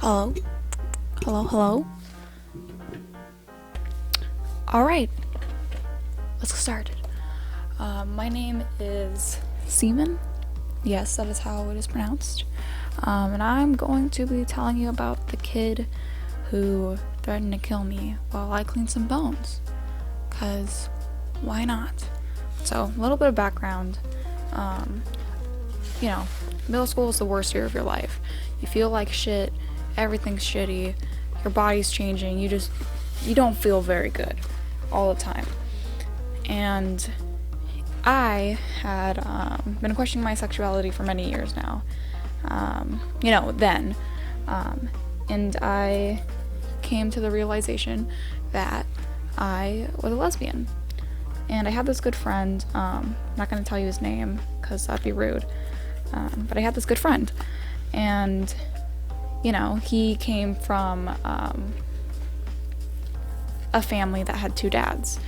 Hello? Hello, hello? Alright, let's get started. My name is Seaman. Yes, that is how it is pronounced. And I'm going to be telling you about the kid who threatened to kill me while I cleaned some bones. 'Cause why not? So, a little bit of background. Middle school is the worst year of your life. You feel like shit, everything's shitty, your body's changing, you don't feel very good all the time. And I had been questioning my sexuality for many years now. Then. And I came to the realization that I was a lesbian. And I had this good friend, I'm not going to tell you his name because that'd be rude, but I had this good friend. And, he came from a family that had two dads.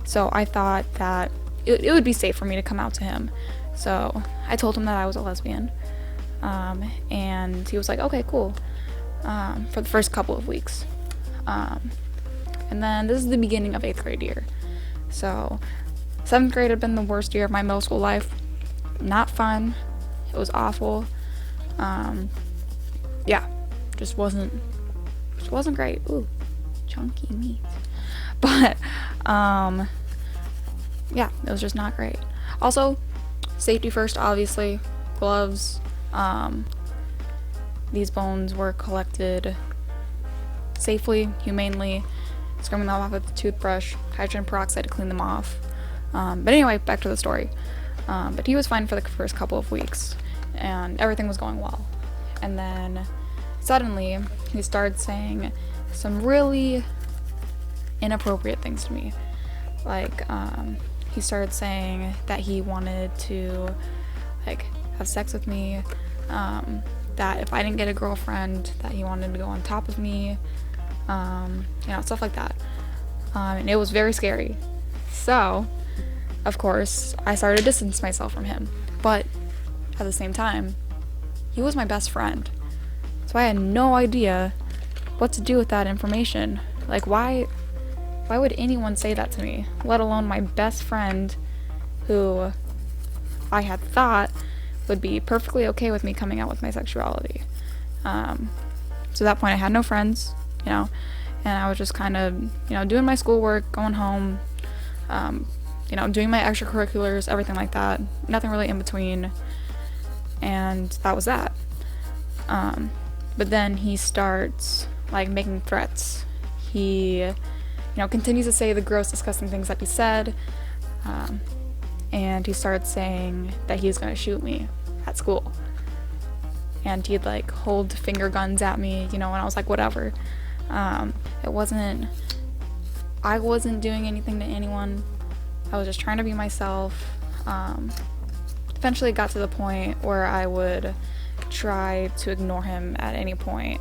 So I thought that it would be safe for me to come out to him. So I told him that I was a lesbian. And he was like, okay, cool, for the first couple of weeks. And then this is the beginning of 8th grade year. So 7th grade had been the worst year of my middle school life. Not fun. It was awful. Just wasn't great. Ooh, chunky meat. But, it was just not great. Also, safety first, obviously. Gloves. These bones were collected safely, humanely, scrubbing them off with a toothbrush, hydrogen peroxide to clean them off. But anyway, back to the story. But he was fine for the first couple of weeks, and everything was going well. And then, suddenly, he started saying some really inappropriate things to me. Like, he started saying that he wanted to, have sex with me, that if I didn't get a girlfriend, that he wanted to go on top of me, stuff like that. And it was very scary. So, of course, I started to distance myself from him. But, at the same time, he was my best friend. So I had no idea what to do with that information. Why would anyone say that to me? Let alone my best friend, who I had thought would be perfectly okay with me coming out with my sexuality. So at that point I had no friends, and I was just kind of, doing my schoolwork, going home, doing my extracurriculars, everything like that. Nothing really in between. And that was that. But then he starts, making threats. He, continues to say the gross, disgusting things that he said. And he starts saying that he's going to shoot me at school. And he'd, hold finger guns at me, and I was like, whatever. I wasn't doing anything to anyone. I was just trying to be myself. Eventually it got to the point where I would try to ignore him at any point.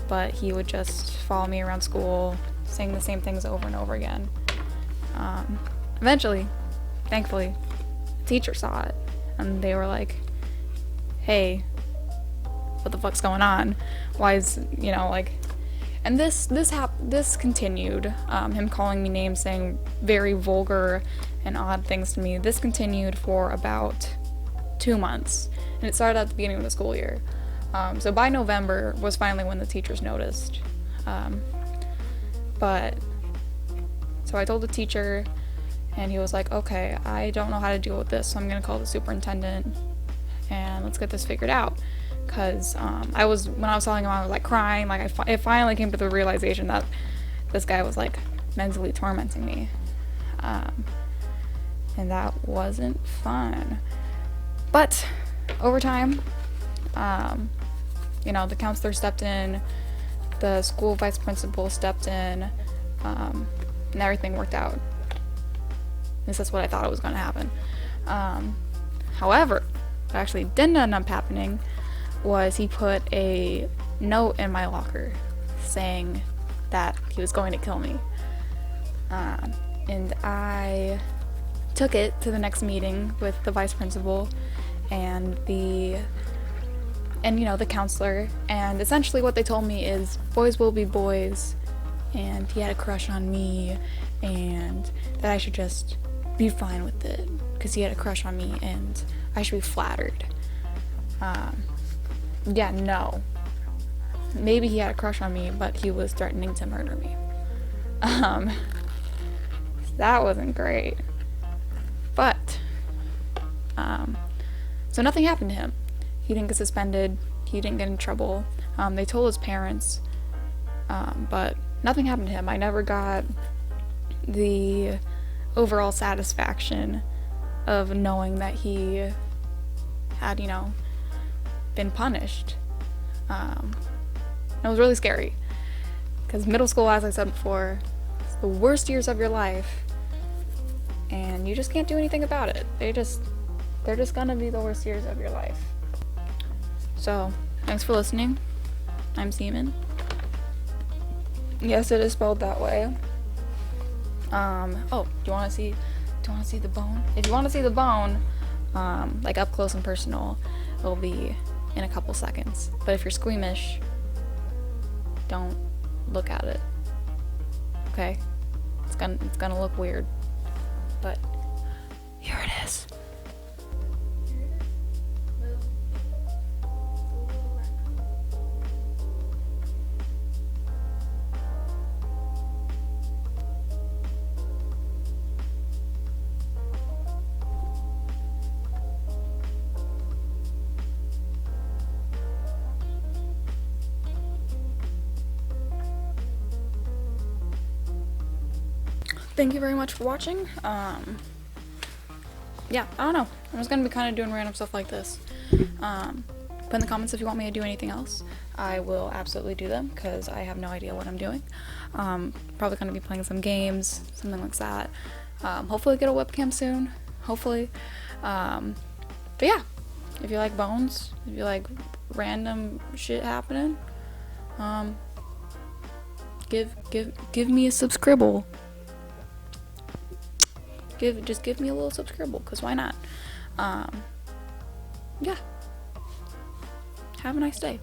But he would just follow me around school, saying the same things over and over again. Eventually, thankfully, the teacher saw it, and they were like, hey, what the fuck's going on? Why is, and this continued, him calling me names, saying very vulgar and odd things to me. This continued for about 2 months, and it started at the beginning of the school year. So by November was finally when the teachers noticed. So I told the teacher, and he was like, okay, I don't know how to deal with this, so I'm gonna call the superintendent, and let's get this figured out. Because when I was telling him, I was crying. It finally came to the realization that this guy was mentally tormenting me, and that wasn't fun. But over time, the counselor stepped in, the school vice principal stepped in, and everything worked out. At least that's what I thought it was going to happen. However, what actually didn't end up happening was he put a note in my locker saying that he was going to kill me. And I took it to the next meeting with the vice principal and the and the counselor, and essentially what they told me is boys will be boys, and he had a crush on me, and that I should just be fine with it because he had a crush on me and I should be flattered. Yeah, no. Maybe he had a crush on me, but he was threatening to murder me. That wasn't great. But, so nothing happened to him. He didn't get suspended. He didn't get in trouble. They told his parents, but nothing happened to him. I never got the overall satisfaction of knowing that he had, been punished. It was really scary because middle school, as I said before, is the worst years of your life, and you just can't do anything about it. They're just gonna be the worst years of your life. So, thanks for listening. I'm Seaman. Yes, it is spelled that way. Oh, do you want to see the bone? If you want to see the bone, like up close and personal, it'll be in a couple seconds. But if you're squeamish, don't look at it. Okay? It's gonna look weird. But here it is. Thank you very much for watching. Yeah, I don't know. I'm just gonna be kind of doing random stuff like this. Put in the comments if you want me to do anything else. I will absolutely do them because I have no idea what I'm doing. Probably gonna be playing some games, something like that. Hopefully get a webcam soon. Hopefully. But yeah, if you like bones, if you like random shit happening, give me a subscribe. Just give me a little subscribe, because why not? Yeah. Have a nice day.